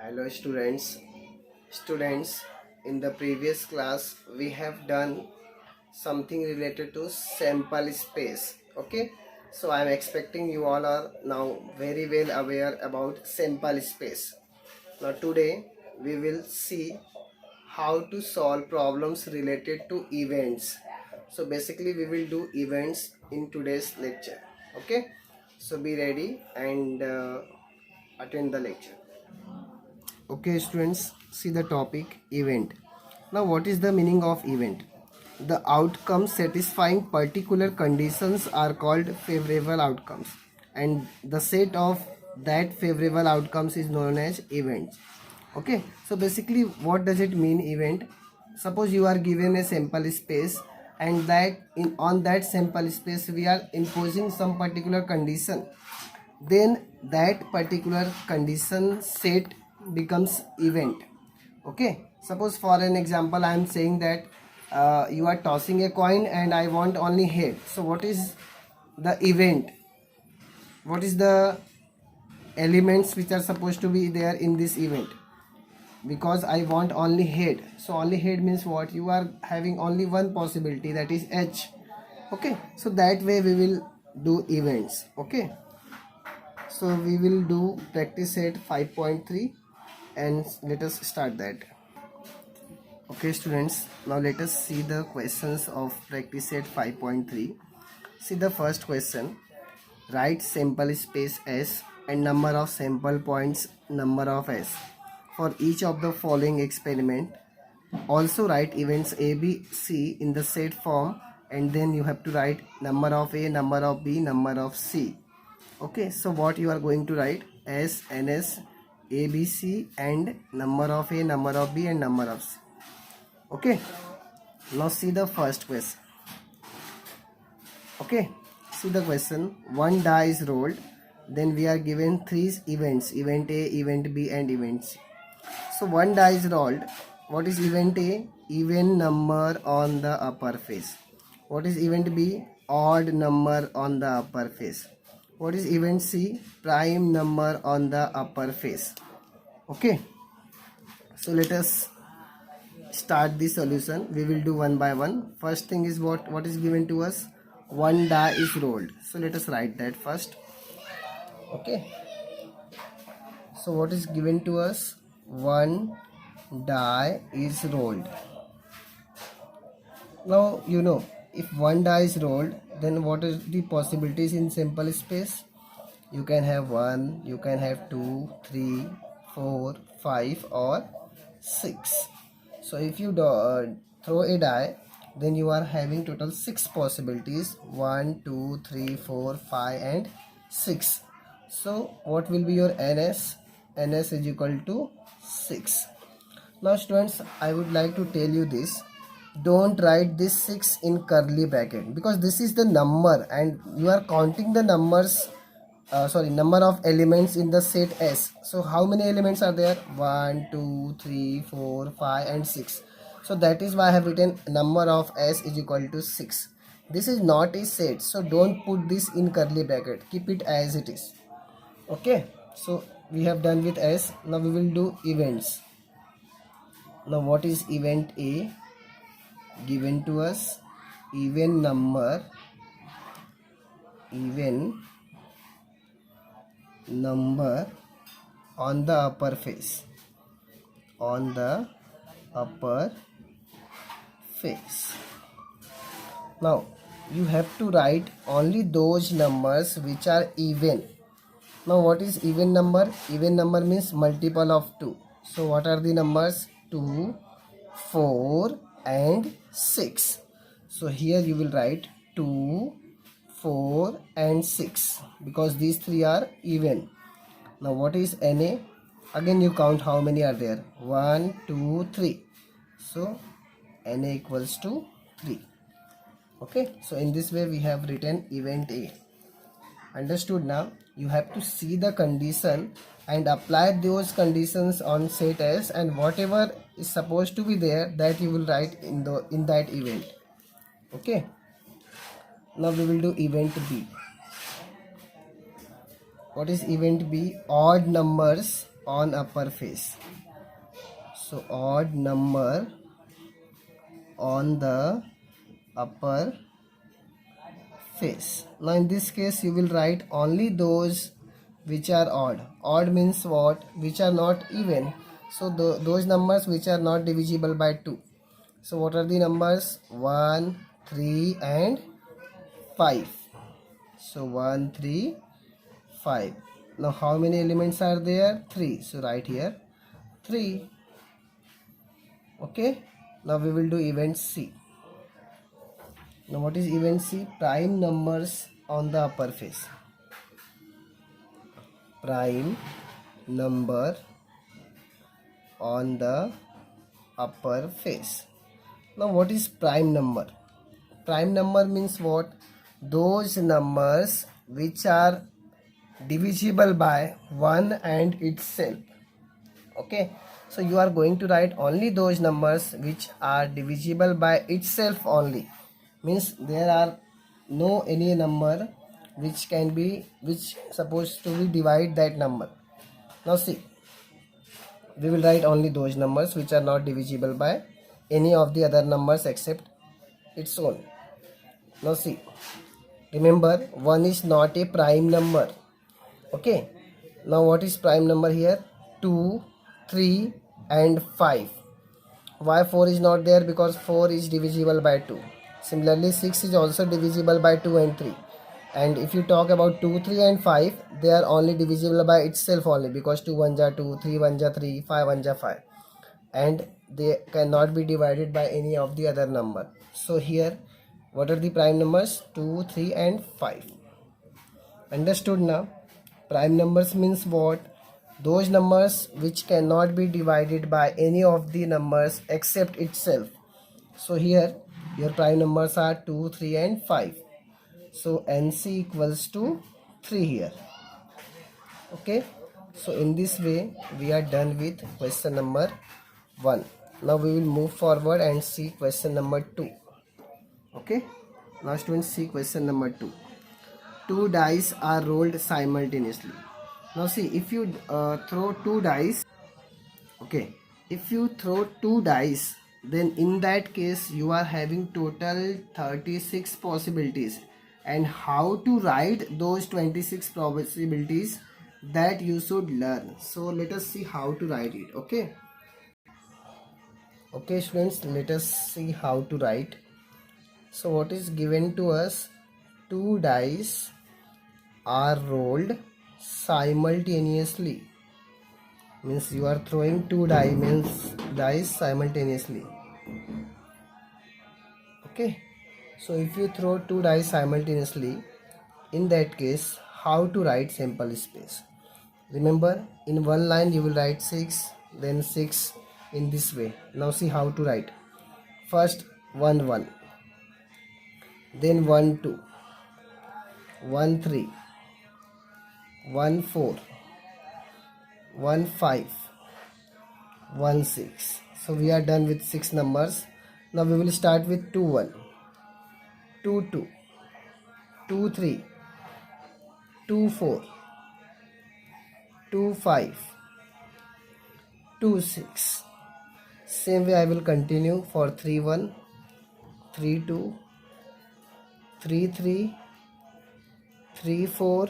Hello students, in the previous class we have done something related to sample space. Okay, so I am expecting you all are now very well aware about sample space. Now today we will see how to solve problems related to events. So basically we will do events in today's lecture. Okay, so be ready and attend the lecture. Okay students, see the topic event. Now what is the meaning of event? The outcomes satisfying particular conditions are called favorable outcomes, and the set of that favorable outcomes is known as events. Okay, so basically what does it mean event? Suppose you are given a sample space, and that on that sample space we are imposing some particular condition, then that particular condition set becomes event. Okay, suppose for an example I am saying that you are tossing a coin and I want only head. So what is the event? What is the elements which are supposed to be there in this event? Because I want only head, so only head means what? You are having only one possibility, that is H. Okay, so that way we will do events. Okay, so we will do practice set 5.3 and let us start that. Okay students, now let us see the questions of practice set 5.3. See the first question. Write sample space S and number of sample points number of S for each of the following experiment. Also write events A, B, C in the set form, and then you have to write number of A, number of B, number of C. Okay, so what you are going to write? S, NS, ABC and number of A, number of B and number of C. Okay, now see the first question. Okay, see the question. One die is rolled, then we are given three events, event A, event B and event C. So one die is rolled. What is event A? Even number on the upper face. What is event B? Odd number on the upper face. What is event C? Prime number on the upper face. Okay, so let us start the solution. We will do one by one. First thing is what is given to us? One die is rolled, so let us write that first. Okay, so what is given to us? One die is rolled. Now you know, if one die is rolled, then what is the possibilities in sample space? You can have 1, you can have 2, 3, 4, 5 or 6. So if you throw a die, then you are having total 6 possibilities. 1, 2, 3, 4, 5 and 6. So what will be your NS? NS is equal to 6. Now students, I would like to tell you this. Don't write this 6 in curly bracket, because this is the number and you are counting the numbers, number of elements in the set S. So how many elements are there? 1, 2, 3, 4, 5 and 6. So that is why I have written number of S is equal to 6. This is not a set, so don't put this in curly bracket. Keep it as it is. Okay, so we have done with S. Now we will do events. Now what is event A? Given to us even number on the upper face, Now you have to write only those numbers which are even. Now what is even number? Even number means multiple of 2. So what are the numbers? 2, 4 and 6. So here you will write 2, 4 and 6, because these three are even. Now what is NA? Again you count how many are there. 1, 2, 3. So NA equals to 3. Okay, so in this way we have written event A. Understood now? You have to see the condition and apply those conditions on set S, and whatever is supposed to be there, that you will write in that event. Okay, now we will do event B. What is event B? Odd numbers on upper face. So odd number on the upper face. Now in this case you will write only those which are odd. Odd means what? Which are not even. So those numbers which are not divisible by 2. So what are the numbers? 1, 3 and 5. So 1, 3, 5. Now how many elements are there? 3. So write here 3. Okay. Now we will do event C. Now what is event C? Prime numbers on the upper face. Prime number on the upper face. Now what is prime number? Prime number means what? Those numbers which are divisible by 1 and itself. Okay, so you are going to write only those numbers which are divisible by itself only. Means there are no any number which supposed to be divide that number. Now see, we will write only those numbers which are not divisible by any of the other numbers except its own. Now see, remember 1 is not a prime number. Okay, now what is prime number here? 2, 3 and 5. Why 4 is not there? Because 4 is divisible by 2. Similarly 6 is also divisible by 2 and 3. And if you talk about 2, 3 and 5, they are only divisible by itself only, because 2 1 ja 2, 3 1 ja 3, 5 1 ja 5, and they cannot be divided by any of the other number. So here what are the prime numbers? 2, 3 and 5. Understood now? Prime numbers means what? Those numbers which cannot be divided by any of the numbers except itself. So here your prime numbers are 2, 3 and 5. So NC equals to 3 here. Okay, so in this way we are done with question number 1. Now we will move forward and see question number 2. Okay, now students, see question number 2. 2 dice are rolled simultaneously. Now see, if you throw 2 dice, okay, if you throw 2 dice, then in that case you are having total 36 possibilities. And how to write those 26 possibilities, that you should learn. So let us see how to write it. Okay, okay students, let us see how to write. So what is given to us? 2 dice are rolled simultaneously. Means you are throwing 2 dice simultaneously. Okay, so if you throw 2 dice simultaneously, in that case how to write sample space? Remember, in one line you will write 6, then 6 in this way. Now see how to write. First 1 1, then 1 2, 1 3, 1 4, 1 5, 1 6. So we are done with 6 numbers. Now we will start with 2 1, 2 2, 2 3, 2 4, 2 5, 2 6. Same way I will continue for 3 1, 3 2, 3 3, 3 4,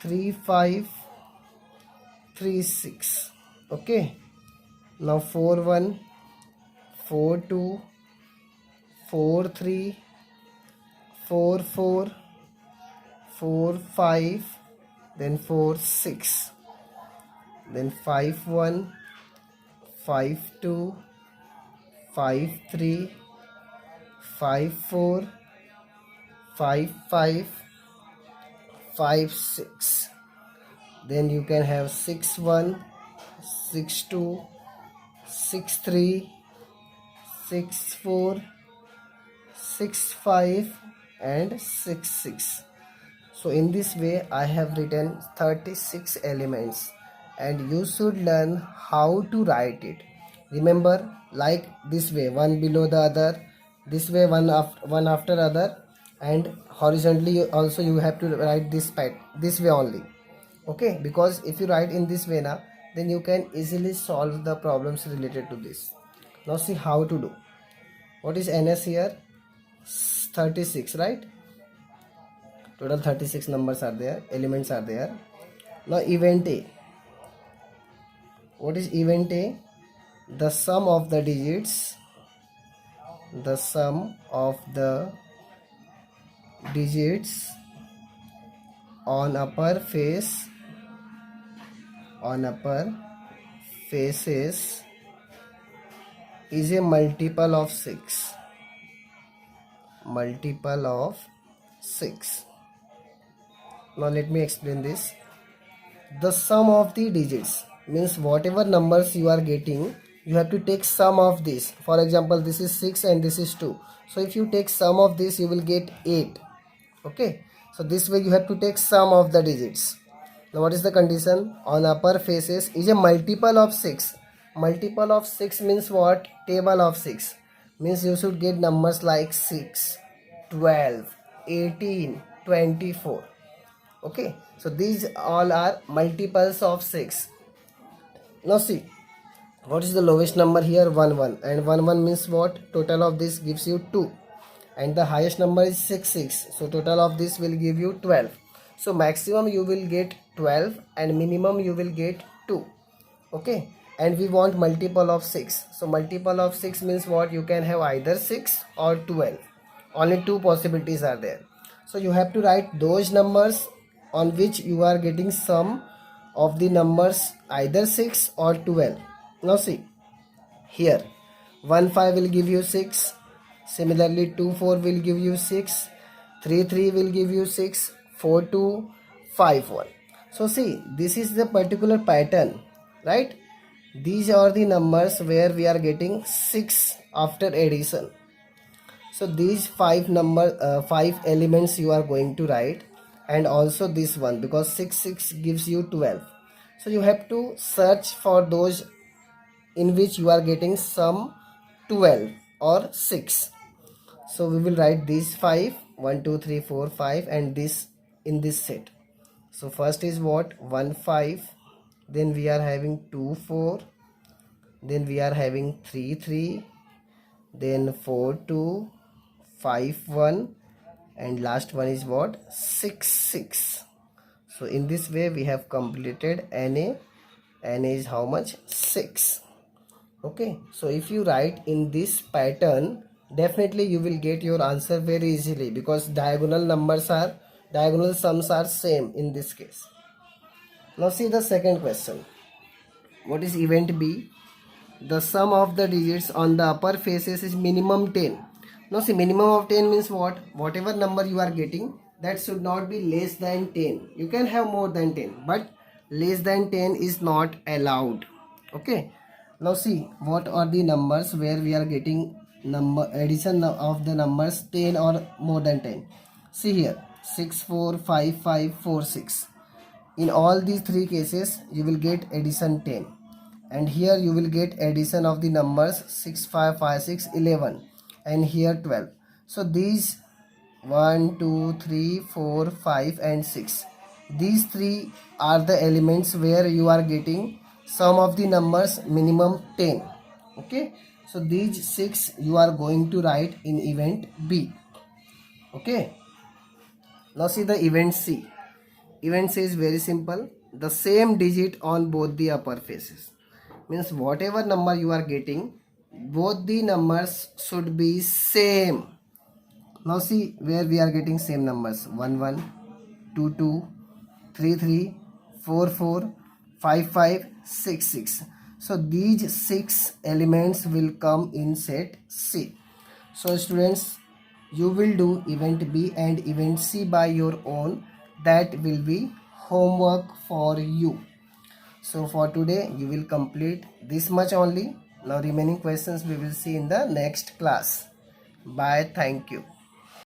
3 5, 3 6. Okay, now 4 1, 4 2, 4 3, 4 4, 4 5, then 4 6, then 5 1, 5 2, 5 3, 5 4, 5 5, 5 6. Then you can have 6 1, 6 2, 6 3, 6 4, 6 5 and 6 6. So in this way I have written 36 elements, and you should learn how to write it. Remember, like this way, one below the other, this way one after other, and horizontally also you have to write this way only. Okay, because if you write in this way now, then you can easily solve the problems related to this. Now see how to do. What is ns here? 36, right? Total 36 numbers are there, elements are there. Now event a. What is event a? The sum of the digits, the sum of the digits on upper faces is a multiple of 6. Multiple of 6. Now let me explain this. The sum of the digits means whatever numbers you are getting, you have to take sum of this. For example, this is 6 and this is 2. So if you take sum of this, you will get 8. Okay, so this way you have to take sum of the digits. Now what is the condition? On upper faces is a multiple of 6. Multiple of 6 means what? Table of 6. Means you should get numbers like 6, 12, 18, 24. Okay, so these all are multiples of 6. Now see, what is the lowest number here? 1 1, and 1 1 means what? Total of this gives you 2, and the highest number is 6 6, so total of this will give you 12. So maximum you will get 12 and minimum you will get 2. Okay, and we want multiple of 6. So multiple of 6 means what? You can have either 6 or 12. Only two possibilities are there. So you have to write those numbers on which you are getting sum of the numbers either 6 or 12. Now see, here 1 5 will give you 6. Similarly 2 4 will give you 6. 3 3 will give you 6. 4 2, 5 1. So see, this is the particular pattern, right? These are the numbers where we are getting 6 after addition. So these 5 elements you are going to write, and also this one, because 6 6 gives you 12. So you have to search for those in which you are getting sum 12 or 6. So we will write these 5, 1 2 3 4 5, and this in this set. So first is what? 1 5, then we are having 2 4, then we are having 3 3, then 4 2, 5 1, and last one is what? 6 6. So in this way we have completed NA. NA is how much? 6. Okay, so if you write in this pattern, definitely you will get your answer very easily, because diagonal sums are same in this case. Now see the second question. What is event B? The sum of the digits on the upper faces is minimum 10. Now see, minimum of 10 means what? Whatever number you are getting, that should not be less than 10. You can have more than 10, but less than 10 is not allowed. Okay, now see, what are the numbers where we are getting number addition of the numbers 10 or more than 10. See here, 6 4 5 5 4 6. In all these three cases you will get addition 10, and here you will get addition of the numbers 6 5 5 6 11, and here 12. So these 1 2 3 4 5 and 6, these three are the elements where you are getting sum of the numbers minimum 10. Okay, so these 6 you are going to write in event B. Okay, now see the event C. Event C is very simple. The same digit on both the upper faces. Means whatever number you are getting, both the numbers should be same. Now see where we are getting same numbers. 1 1, 2 2, 3 3, 4 4, 5 5, 6 6. So these 6 elements will come in set C. So students, you will do event B and event C by your own. That will be homework for you. So for today you will complete this much only. Now remaining questions we will see in the next class. Bye. Thank you.